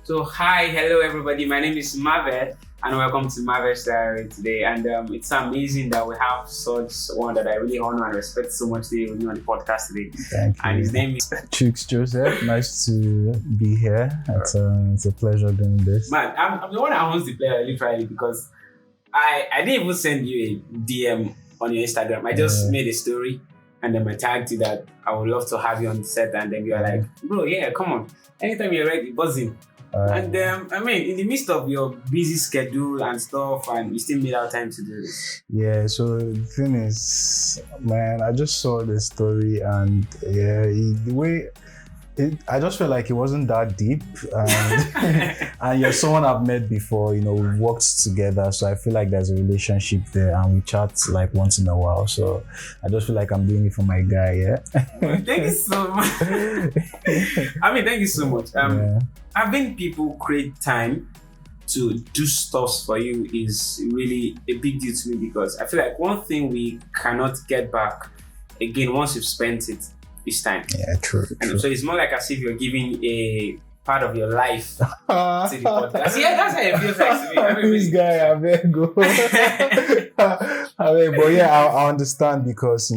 So hi, hello everybody. My name is Marvel and welcome to Marvel's Diary today. And it's amazing that we have such one that I really honor and respect so much today with me on the podcast today. Thank you. And his name is Chuks Joseph. Nice to be here. It's a pleasure doing this. Man. I'm the one that owns the player literally because I didn't even send you a DM on your Instagram. I just made a story and then I tagged you that I would love to have you on the set, and then you are like, bro, yeah, come on. Anytime you're ready, buzzing. And in the midst of your busy schedule and stuff, and you still made out time to do this. Yeah, so the thing is, man, I just saw the story, and the way I just felt like it wasn't that deep, and, and you're someone I've met before. We've worked together, so I feel like there's a relationship there, and we chat like once in a while. So I just feel like I'm doing it for my guy. Yeah. Thank you so much. Thank you so much. Having people create time to do stuff for you is really a big deal to me, because I feel like one thing we cannot get back again once you've spent it is time. Yeah, true. And so it's more like as if you're giving a part of your life to the podcast. Yeah, that's how it feels like to me. This guy, I better go. But yeah, I understand, because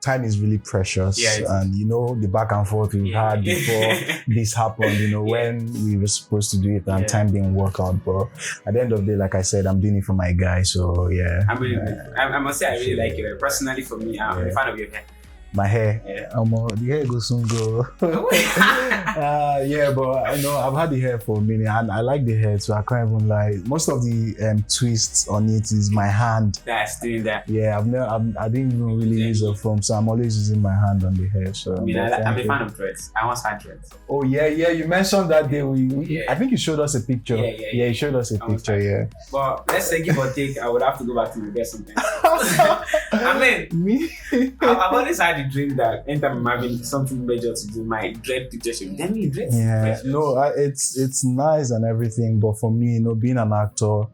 time is really precious, and the back and forth we had before this happened. When we were supposed to do it and time didn't work out. But at the end of the day, like I said, I'm doing it for my guy. So yeah, I must say I really like it. Personally, for me, I'm a fan of your hair. My hair, the hair goes soon go. But I've had the hair for a minute, and I like the hair, so I can't even lie. Most of the twists on it is my hand. That's doing that. Yeah, I didn't even really use a foam, so I'm always using my hand on the hair. So I'm a fan of dreads. I once had dreads. Oh yeah, you mentioned that day. I think you showed us a picture. Yeah, you showed us a picture. Yeah. But let's say give or take, I would have to go back to my best sometimes. I've always had a dream that anytime I'm having something major to do, my dread picture should be. Then you dread. Yeah, it's nice and everything, but for me, being an actor,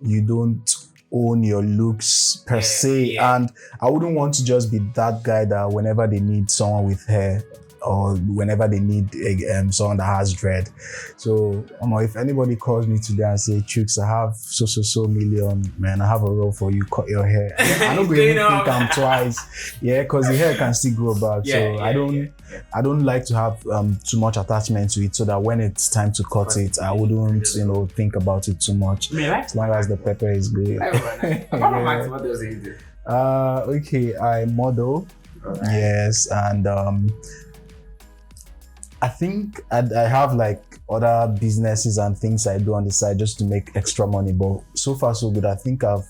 you don't own your looks per se, and I wouldn't want to just be that guy that whenever they need someone with hair, or whenever they need someone that has dread. So if anybody calls me today and say, Chuks, I have so million, man, I have a role for you, cut your hair, I don't even think I'm twice. Yeah, because the hair can still grow back. I don't like to have too much attachment to it, so that when it's time to cut it, I wouldn't think about it too much. As long as the pepper is good. What does he do? I model. Right. Yes, and I think I have like other businesses and things I do on the side just to make extra money, but so far so good. I think I've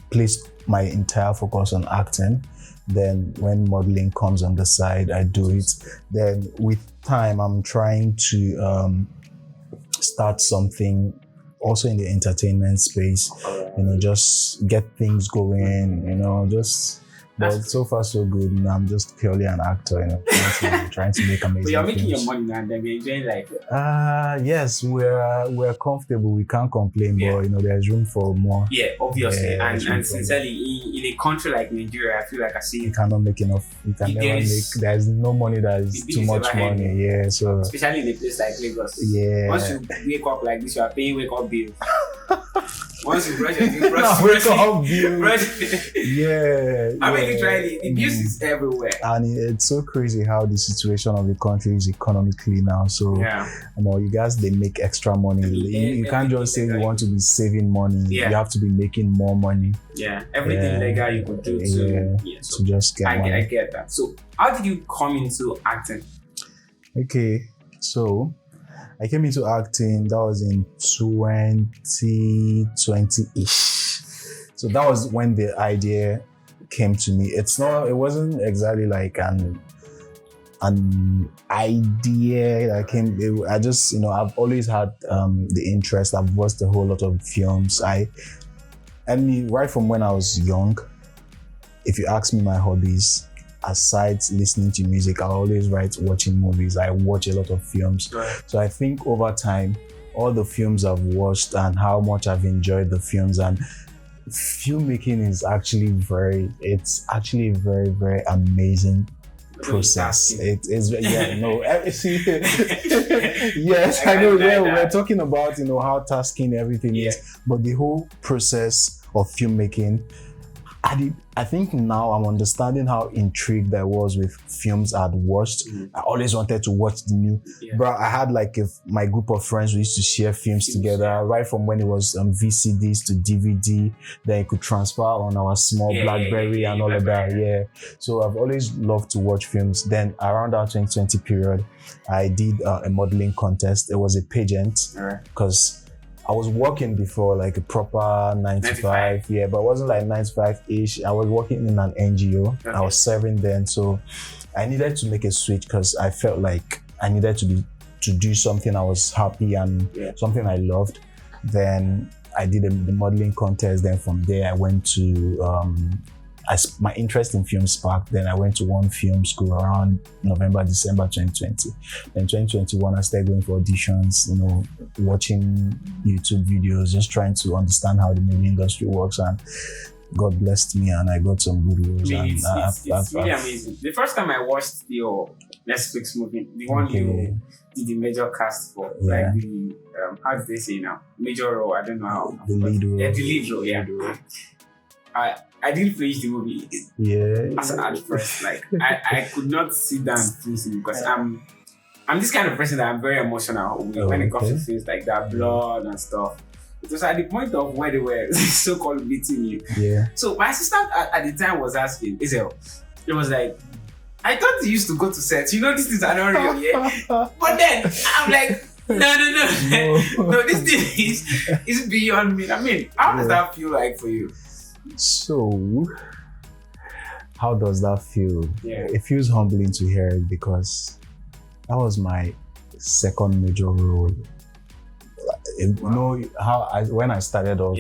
placed my entire focus on acting. Then when modeling comes on the side, I do it. Then with time, I'm trying to start something also in the entertainment space, just get things going, but so far so good. I'm just purely an actor, trying to make amazing. But you're making things. your money now, and then you're enjoying life. Yes, we're comfortable. We can't complain, but there's room for more. Yeah, obviously, and sincerely, in a country like Nigeria, I feel like I see you cannot make enough. You can never make. There's no money that is too much money. Yeah, so especially in a place like Lagos. Yeah. Once you wake up like this, you are paying wake up bills. Once you brush it, wake up bills. Yeah. Literally, the abuse is everywhere. And it's so crazy how the situation of the country is economically now. So, you guys, they make extra money. You can't just say you want to be saving money. Yeah. You have to be making more money. Yeah, everything legal you could do to just get money. I get that. So, how did you come into acting? Okay, so I came into acting, that was in 2020-ish. So that was when the idea came to me. It wasn't exactly like an idea that came. I've always had the interest. I've watched a whole lot of films. Right from when I was young, if you ask me my hobbies, aside listening to music, I always watching movies. I watch a lot of films. Right. So I think over time, all the films I've watched and how much I've enjoyed the films, and filmmaking is actually very, very amazing process. It is yes, I know. Yeah, we're talking about how tasking everything is, but the whole process of filmmaking. I think now I'm understanding how intrigued I was with films I'd watched. I always wanted to watch the new. Bro, I had my group of friends who used to share films together, right from when it was VCDs to DVD. Then it could transfer on our small BlackBerry and all of that. Yeah. So I've always loved to watch films. Then around our 2020 period, I did a modeling contest. It was a pageant because I was working before, like a proper 9 to 5. Yeah, but it wasn't like 9 to 5-ish. I was working in an NGO. Okay. I was serving then. So I needed to make a switch because I felt like I needed to do something I was happy and something I loved. Then I did the modeling contest. Then from there, I went to, my interest in film sparked. Then I went to one film school around November, December 2020. Then 2021, I started going for auditions, watching YouTube videos, just trying to understand how the movie industry works. And God blessed me and I got some good roles. It's really amazing. The first time I watched your Netflix movie, the one you did the major cast for, like the, how do they say now? Major role, I don't know how. The lead role. Yeah, the lead role, yeah. I didn't finish the movie. At first, like I could not sit down and finish it because I'm this kind of person that I'm very emotional when it comes to things like that, blood and stuff. It was at the point of where they were so-called beating you. Yeah. So my assistant at the time was asking, Israel, it was like, I thought you used to go to sets. These things are not real, yeah? But then I'm like, no, this thing is beyond me. I mean, how does that feel like for you? So, how does that feel? Yeah. It feels humbling to hear it because that was my second major role. When I started off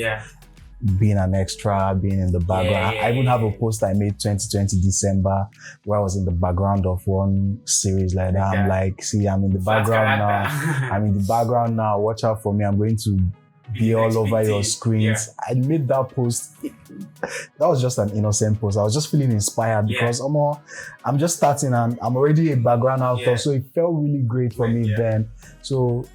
being an extra, being in the background. I even have a post I made 2020 December where I was in the background of one series like that. I'm like, see, I'm in the background now. I'm in the background now. Watch out for me. I'm going to be all over your screens. I made that post. That was just an innocent post. I was just feeling inspired because I'm just starting and I'm already a background actor. So it felt really great for me then. So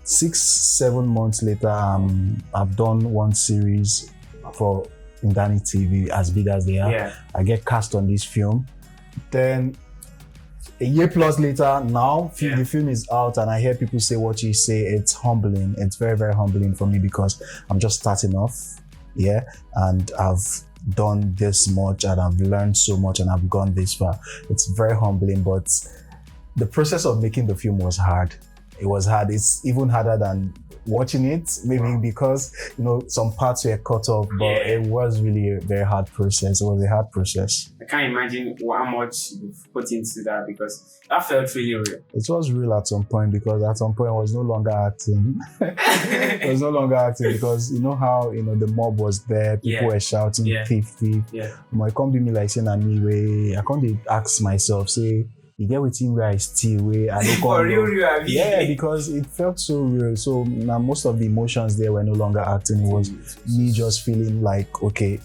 6-7 months later, I've done one series for Indani TV, as big as they are. I get cast on this film. Then a year plus later, now the film is out and I hear people say what you say. It's humbling. It's very, very humbling for me because I'm just starting off. And I've done this much and I've learned so much and I've gone this far. It's very humbling, but the process of making the film was hard. It was hard. It's even harder than watching it, maybe because some parts were cut off, but it was really a very hard process. It was a hard process. I can't imagine how much you've put into that because that felt really real. It was real at some point because at some point I was no longer acting. I was no longer acting because how the mob was there, people were shouting thief, thief. It can't be me like saying I can't ask myself, say, you get with him where I steal away. For real, because it felt so real. So now most of the emotions there were no longer acting. It was me just feeling like, okay,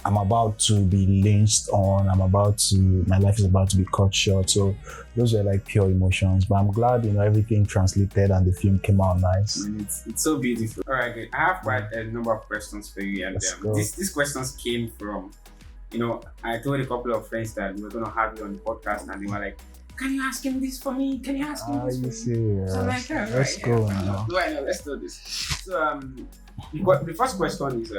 I'm about to be lynched on. My life is about to be cut short. So those were like pure emotions. But I'm glad, everything translated and the film came out nice. It's so beautiful. All right, good. I have quite a number of questions for you. And these questions came from, I told a couple of friends that we were going to have you on the podcast and they were like, can you ask him this for me? Can you ask him this for me? Serious? So I'm like, let's go now. Let's do this. So the first question is,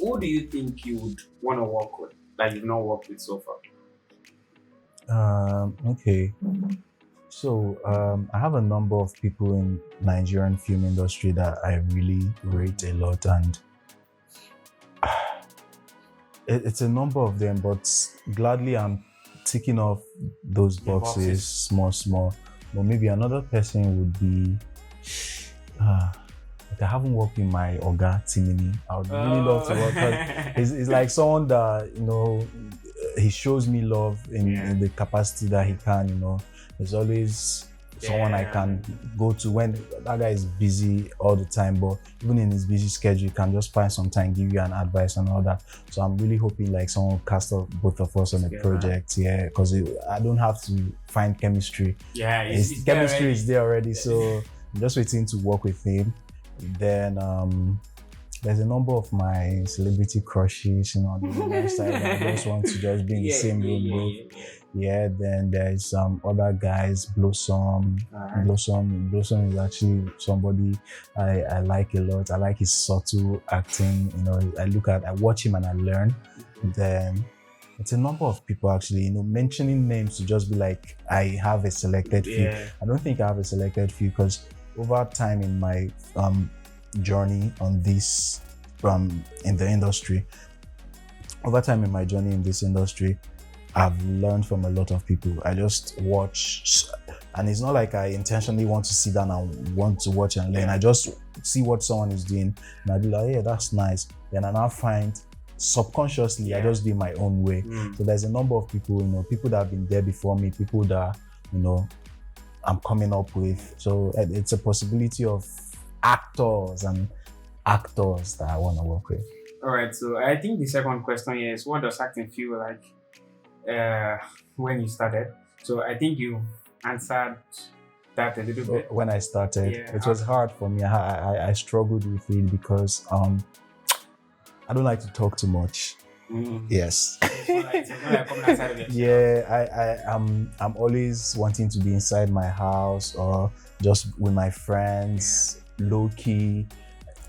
who do you think you would want to work with that you've not worked with so far? Okay. So I have a number of people in Nigerian film industry that I really rate a lot and it's a number of them, but gladly I'm ticking off those boxes small. But maybe another person would be, I haven't worked with my Oga Timini. I would really love to work with. It's like someone that, he shows me love in the capacity that he can, He's always someone I can go to when that guy is busy all the time, but even in his busy schedule, he can just find some time, give you an advice and all that. So I'm really hoping like someone will cast off both of us on a project, because I don't have to find chemistry. It's chemistry is there already, so I'm just waiting to work with him. Then there's a number of my celebrity crushes, on the women's side. I just want to just be in the same room with. Then there's some other guys, Blossom. Blossom is actually somebody I like a lot. I like his subtle acting. I watch him and I learn. Then it's a number of people actually. Mentioning names to just be like I have a selected few. I don't think I have a selected few because over time in my journey on this in the industry, I've learned from a lot of people. I just watch, and it's not like I intentionally want to sit down and want to watch and learn. I just see what someone is doing and I be like, yeah, that's nice. Then I now find subconsciously I just do my own way. So there's a number of people, people that have been there before me, people that I'm coming up with. So it's a possibility of actors that I want to work with. All right, so I think the second question here is, what does acting feel like when you started? So I think you answered that a little bit. When I started, it was hard for me. I struggled with it because I don't like to talk too much. Yes. I'm always wanting to be inside my house or just with my friends, low key.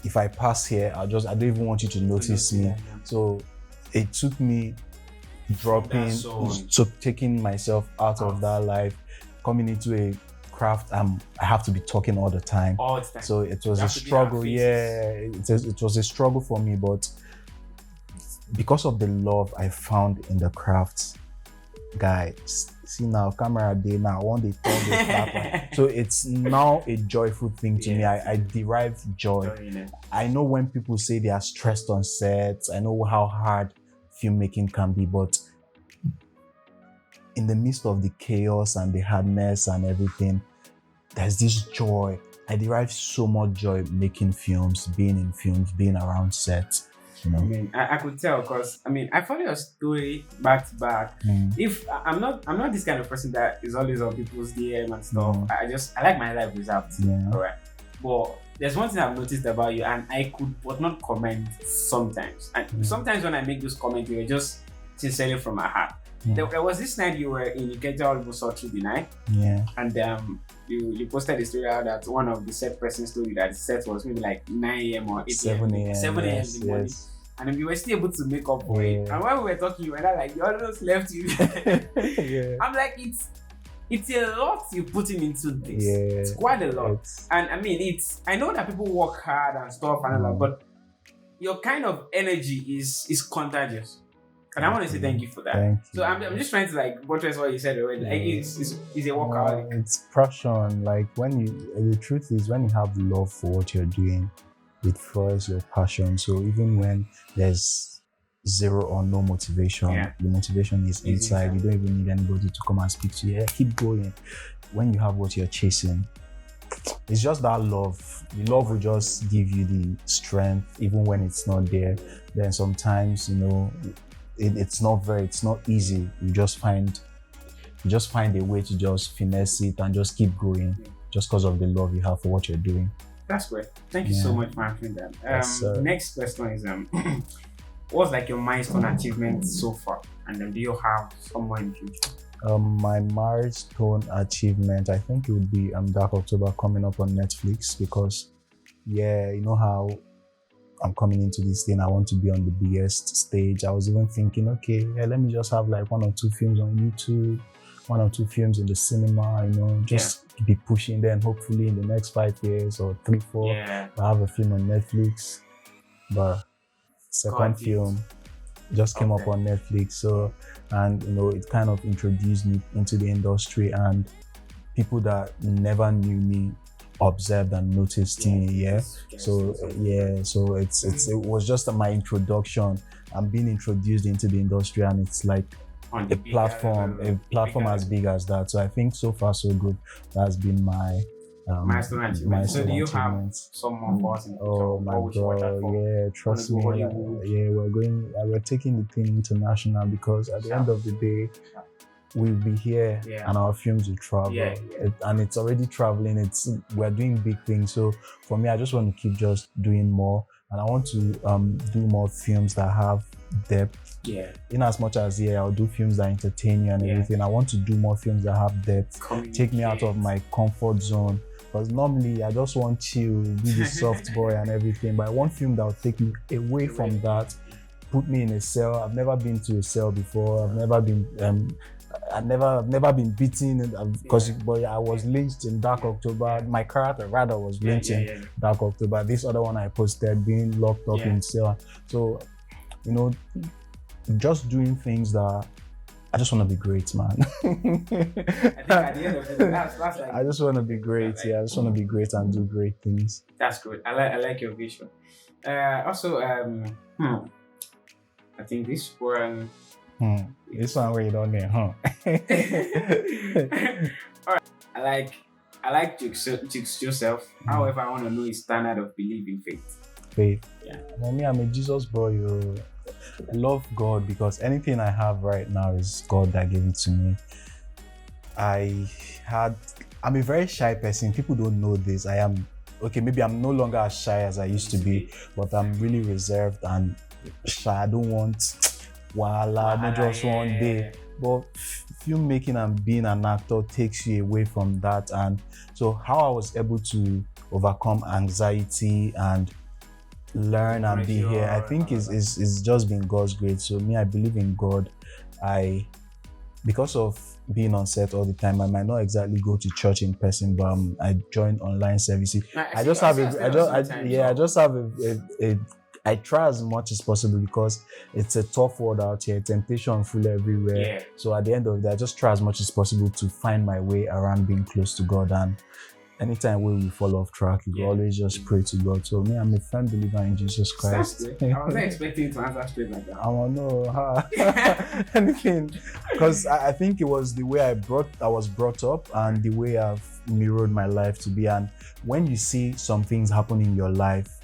If I pass here, I don't even want you to notice me. So it took me taking myself out of that life, coming into a craft. I have to be talking all the time. So it was a struggle. It was a struggle for me, but because of the love I found in the craft, guys, see now, camera day now, one day, turn the clap. So it's now a joyful thing to me. I derive joy. I know when people say they are stressed on sets, I know how hard filmmaking can be, but in the midst of the chaos and the hardness and everything, there's this joy. I derive so much joy making films, being in films, being around sets. I could tell because I follow your story back to back. If I'm not this kind of person that is always on people's DM and stuff. I like my life reserved. All right, but there's one thing I've noticed about you, and I could but not comment sometimes. And sometimes when I make those comments, you're just sincerely from my heart. There was this night you were in Ikeja almost all through the night. And you posted a story out that one of the set person told you that the set was maybe like 9 a.m. or 8 7 a.m. 7 a.m. in the morning. And then you were still able to make up for it. And when we were talking, you were like, you almost left you. I'm like, it's a lot you're putting into this. It's quite a lot. And I know that people work hard and stuff and all that, but your kind of energy is contagious. And I want to say thank you for that. So I'm just trying to buttress what you said already. It's a workaholic. It's passion. The truth is, when you have love for what you're doing, it fuels your passion. So even when there's zero or no motivation, the motivation is inside. You don't even need anybody to come and speak to you. Keep going. When you have what you're chasing, it's just that love. The love will just give you the strength, even when it's not there. Then sometimes, it's not easy. You just find a way to just finesse it and just keep going, just because of the love you have for what you're doing. That's great. Thank you so much for answering that. Next question is what's your milestone achievement so far, and then do you have somewhere in the future? My milestone achievement, I think it would be Dark October coming up on Netflix, because you know how I'm coming into this thing, I want to be on the biggest stage. I was even thinking, let me just have 1 or 2 films on YouTube, 1 or 2 films in the cinema, just be pushing. Then hopefully in the next 5 years or 3, 4, I'll have a film on Netflix. But second film just came up on Netflix. So, and it kind of introduced me into the industry, and people that never knew me observed and noticed me. So it was just my introduction. I'm being introduced into the industry, and it's on a the bigger platform, level, as big as that. So I think so far so good. That's been my milestone achievement. So do you have achievements. some more for us in the future? Oh my What we should watch out bro, for? yeah, trust me. Wanna Like, go Hollywood? yeah, we're taking the thing international because at the end of the day, we'll be here and our films will travel. And it's already traveling. We're doing big things. So for me, I just want to keep just doing more, and I want to do more films that have depth. Yeah. In as much as I'll do films that entertain you and everything. I want to do more films that have depth. Take me out of my comfort zone. Because normally I just want chill, be the soft boy and everything. But I want film that will take me away from that, put me in a cell. I've never been to a cell before. I've never been I've never been beaten because I was lynched in Dark October. My character rather was lynched in Dark October. This other one I posted, being locked up in cell. So, just doing things that I just want to be great, man. I think at the end of the day, that's like, I just want to be great. I just want to be great and do great things. That's good. I like your vision. Also, I think this one. This one where you don't know, All right. I like Chuks Joseph. However, I want to know his standard of belief in faith. Yeah. For me, I'm a Jesus boy. I love God because anything I have right now is God that gave it to me. I'm a very shy person. People don't know this. Maybe I'm no longer as shy as I used to be, but I'm really reserved and shy. I don't want not just one day. But filmmaking and being an actor takes you away from that. And so how I was able to overcome anxiety and learn and be here, I think is just been God's grace. So me, I believe in God. Because of being on set all the time, I might not exactly go to church in person, but I join online services. I try as much as possible because it's a tough world out here, temptation full everywhere. So at the end of the day, I just try as much as possible to find my way around being close to God. And anytime we fall off track, you always just pray to God. So me, I'm a firm believer in Jesus Christ. I wasn't expecting you to answer straight like that. I don't know anything, because I think it was the way I was brought up and the way I've mirrored my life to be. And when you see some things happen in your life,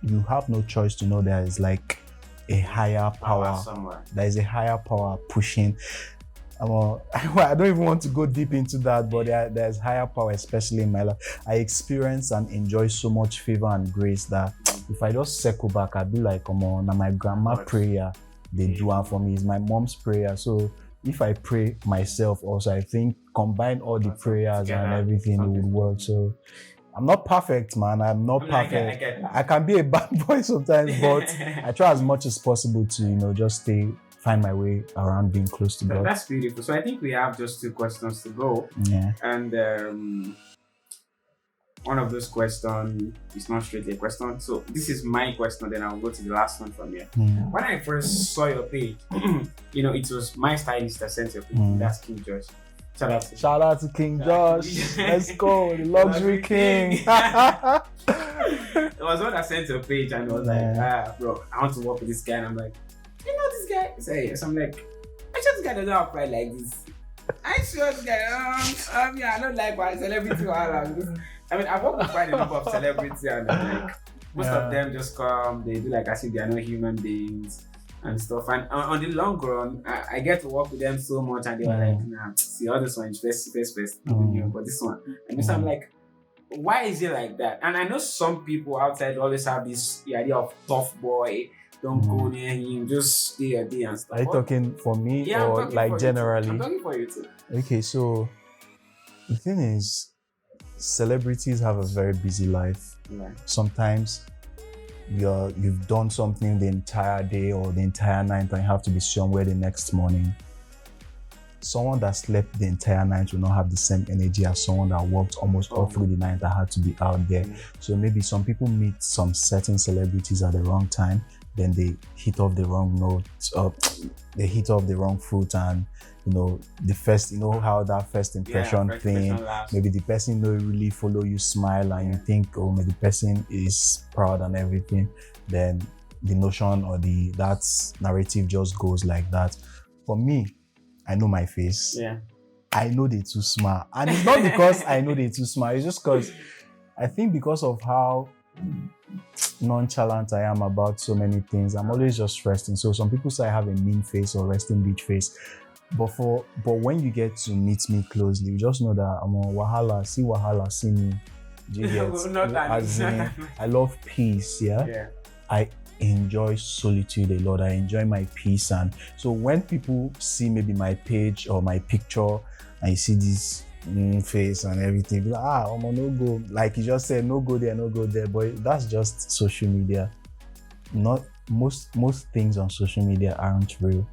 you have no choice to know there is like a higher power somewhere. There is a higher power pushing. I don't even want to go deep into that, but there's higher power, especially in my life. I experience and enjoy so much favor and grace that if I just circle back, I'd be like, come on, now my grandma prayer, they do one for me. It's my mom's prayer. So if I pray myself also, I think combine all the prayers and everything, it would work. So I'm not perfect, man. I'm not perfect. I can be a bad boy sometimes, but I try as much as possible to, just find my way around being close to God. That's beautiful. So I think we have just 2 questions to go. Yeah. And one of those questions is not strictly a question. So this is my question, then I'll go to the last one from here. When I first saw your page, it was my stylist that sent your page. That's King Josh. Shout out to King Josh. Let's go, the luxury king. It was one that sent your page and it was like, bro, I want to work with this guy. And I'm like, you know this guy? So I'm like, I'm sure this guy doesn't have pride like this. I'm sure this guy, I don't like my celebrity or like this. I mean, I've worked with quite a number of celebrities and like, most of them just come, they do like as if they are not human beings and stuff. And on the long run, I get to work with them so much and they were like, nah, see all this one is first, but this one. And so I'm like, why is it like that? And I know some people outside always have the idea of tough boy, don't go near him, just stay a day and stuff. Are you talking for me or like generally? I'm talking for you too. Okay, so the thing is, celebrities have a very busy life. Right. Sometimes you've done something the entire day or the entire night and you have to be somewhere the next morning. Someone that slept the entire night will not have the same energy as someone that worked almost all through the night that had to be out there. So maybe some people meet some certain celebrities at the wrong time, then they hit off the wrong notes, they hit off the wrong foot, and the first, how that first impression thing, maybe the person don't really follow you, smile, and you think, oh, maybe the person is proud and everything, then the notion or that narrative just goes like that. For me, I know my face. Yeah. I know they too smart. And it's not because I know they too smart. It's just because I think because of how nonchalant I am about so many things, I'm always just resting. So some people say I have a mean face or resting bitch face. But when you get to meet me closely, you just know that I'm on wahala, see me. Do you get? As in, I love peace, yeah? I enjoy solitude a lot. I enjoy my peace. And so when people see maybe my page or my picture and you see this face and everything, be like, no go. Like you just said, no go there, no go there. But that's just social media. Not most things on social media aren't real.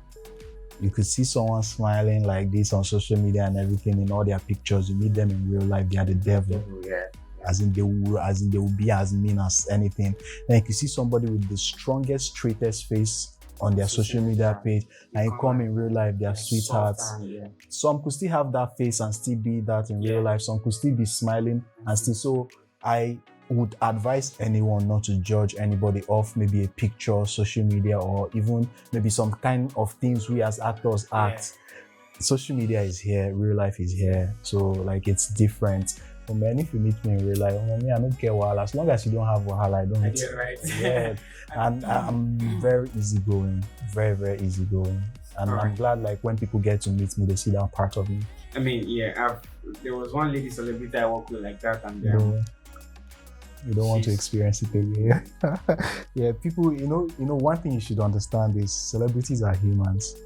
You could see someone smiling like this on social media and everything in all their pictures. You meet them in real life, they are the devil. Yeah. As in they will be as mean as anything. Then you can see somebody with the strongest, straightest face on their social media page, and you come in real life, they are sweethearts. Some could still have that face and still be that in real life. Some could still be smiling and still. So I would advise anyone not to judge anybody off maybe a picture, social media, or even maybe some kind of things we as actors act. Social media is here, real life is here. So like it's different. But man, if you meet me in real life, I don't care wahala. As long as you don't have wahala, I don't. Right. Yeah. And I'm very easygoing, very, very easygoing. And I'm glad like when people get to meet me, they see that part of me. I mean, there was one lady celebrity I worked with like that, and you don't want to experience it again. Yeah, people, you know, one thing you should understand is celebrities are humans.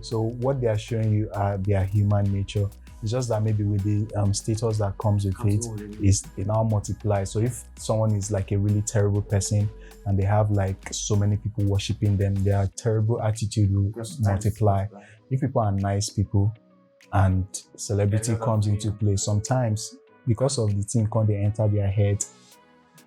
So what they are showing you are their human nature. It's just that maybe with the status that comes with it now multiplies. So if someone is like a really terrible person and they have like so many people worshiping them, their terrible attitude will multiply. If people are nice people and celebrity comes into play, sometimes because of the thing they enter their head,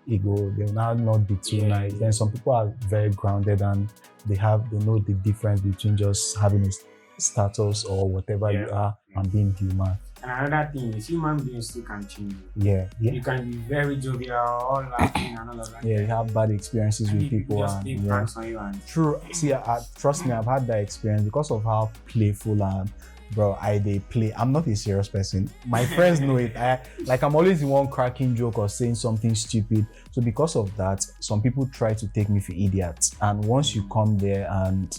they'll now not be too nice. Then some people are very grounded and they know the difference between just having a status or whatever you are and being human. And another thing is human beings too can change. Yeah. You can be very jovial, all laughing and all of that. Yeah, you have bad experiences with people and pranks on you True. See, trust me, I've had that experience because of how playful I am. Bro, they play. I'm not a serious person. My friends know it. I'm always the one cracking joke or saying something stupid. So because of that, some people try to take me for idiots. And once you come there and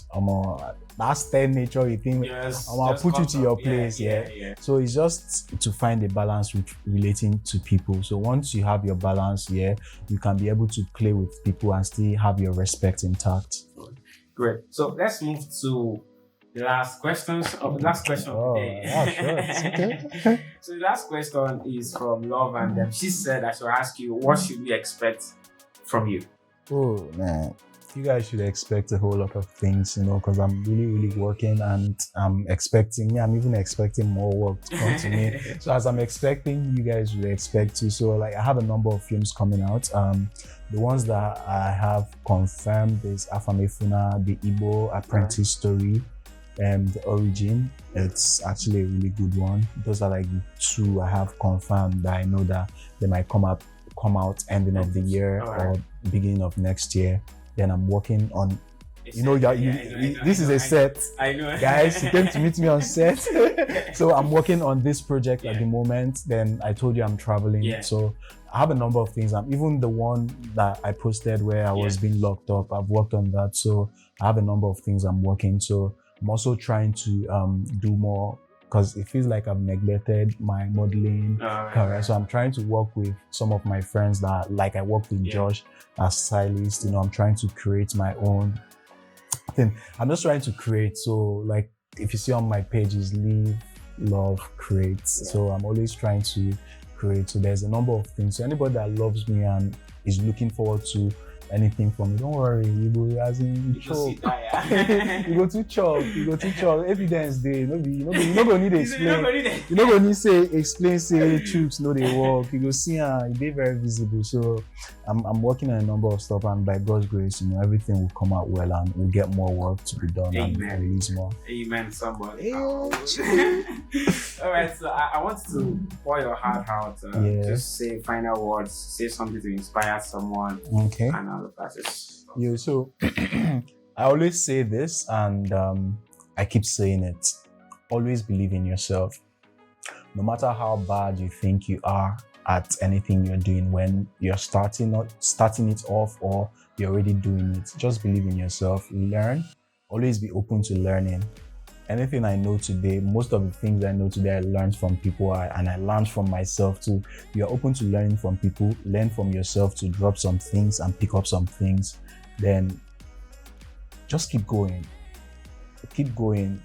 that's their nature, you think I'll put you to your place. Yeah. So it's just to find a balance with relating to people. So once you have your balance, you can be able to play with people and still have your respect intact. Great. So let's move to the last question of the day. Okay. So the last question is from Love, and she said I should ask you, what should we expect from you? Oh man, you guys should expect a whole lot of things, because I'm really, really working, and I'm even expecting more work to come to me. So as I'm expecting, you guys should expect to. So I have a number of films coming out. The ones that I have confirmed is Afamefuna, the Igbo Apprentice Story, The Origin. It's actually a really good one. Those are the two I have confirmed that I know that they might come out ending of the year or beginning of next year. Then I'm working on this is a set. I know. Guys, you came to meet me on set. So I'm working on this project at the moment. Then I told you I'm traveling. So I have a number of things. Even the one that I posted where I was being locked up, I've worked on that. So I have a number of things I'm working. So I'm also trying to do more because it feels like I've neglected my modeling career. So I'm trying to work with some of my friends that I worked with Josh as stylist. I'm trying to create my own thing. I'm just trying to create. So if you see on my page is Live, Love, Create. So I'm always trying to create. So there's a number of things. So anybody that loves me and is looking forward to anything from me, don't worry, you go as in choke. You go to choke. Evidence day. You no go need to explain. You no go need say Chuks no they work. You go see it be very visible. So I'm working on a number of stuff, and by God's grace, everything will come out well, and we'll get more work to be done. Amen. And release more. Amen. Somebody. All right. So I want to pour your heart out. Just say final words. Say something to inspire someone. Okay. And all of that. So I always say this, and I keep saying it. Always believe in yourself. No matter how bad you think you are at anything you're doing, when you're starting it off or you're already doing it, just believe in yourself. Learn. Always be open to learning. Anything I know today, most of the things I know today, I learned from people and I learned from myself too. You're open to learning from people, learn from yourself to drop some things and pick up some things. Then just keep going. Keep going.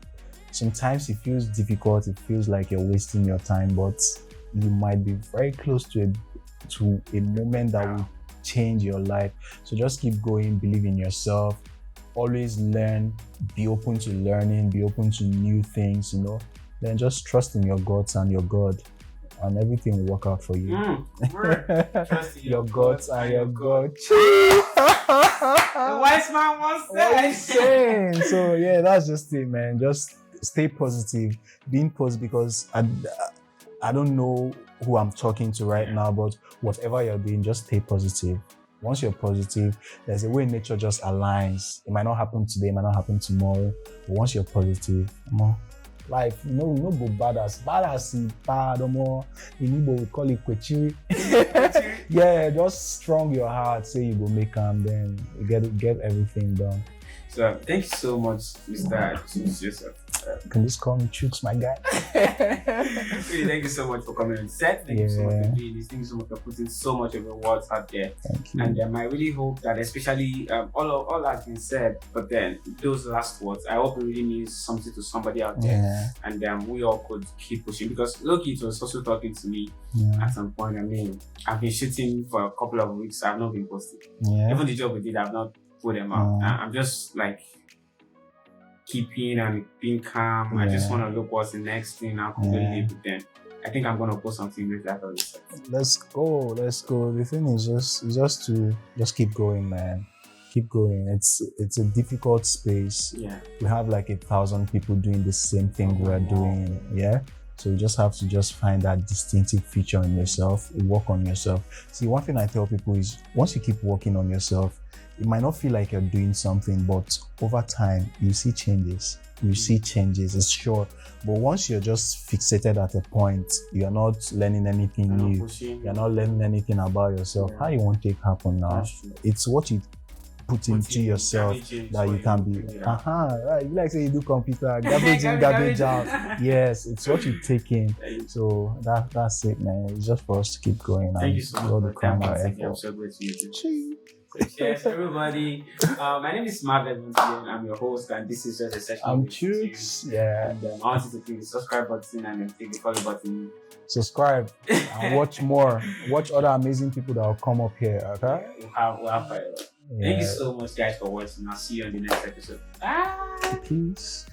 Sometimes it feels difficult, it feels like you're wasting your time, but you might be very close to a moment that will change your life. So just keep going, believe in yourself, always learn, be open to learning, be open to new things, Then just trust in your guts and your God, and everything will work out for you. Trust in your guts and your God. The wise man was saying. So yeah, that's just it, man. Just stay positive, being positive, because I don't know who I'm talking to right now, but whatever you're doing, just stay positive. Once you're positive, there's a way nature just aligns. It might not happen today, it might not happen tomorrow, but once you're positive, life, no go bad as bad or more. We call it kwechiri. Yeah, just strong your heart, say you go make them, then you get everything done. So thank you so much, Mr. Chuks Joseph. You can just call me Chuks, my guy. Really, thank you so much for coming on set. Thank you so much for doing this. Thank you so much for putting so much of your words out there. Thank you. And I really hope that, especially all has been said, but then those last words, I hope it really means something to somebody out there. Yeah. And we all could keep pushing, because Loki was also talking to me at some point. I mean, I've been shooting for a couple of weeks. I've not been posting. Yeah. Even the job we did, I've not put them out. I'm just like keeping and being calm. I just want to look what's the next thing I'll completely with them. I think I'm gonna post something with that on this. Let's go. The thing is just to keep going, man. Keep going. It's a difficult space. Yeah. We have like 1,000 people doing the same thing we're doing. Yeah. So you just have to just find that distinctive feature in yourself, work on yourself. See, one thing I tell people is, once you keep working on yourself, it might not feel like you're doing something, but over time, you see changes. It's short. But once you're just fixated at a point, you're not learning anything new. You're not learning anything about yourself. How you want it to happen now? It's what you put into yourself that you can be. Right. You like say you do computer, garbage in, garbage out. Yes, it's what you take in. So that's it, man. It's just for us to keep going. Thank you so much for I'm so good to you. Cheers, everybody. My name is Marvin. I'm your host, and this is just a session. I'm Chuks. Yeah. And I want you to click the subscribe button and then click the follow button. Subscribe and watch more. Watch other amazing people that will come up here. Okay. We'll have fun. Thank you so much, guys, for watching. I'll see you on the next episode. Bye. Peace.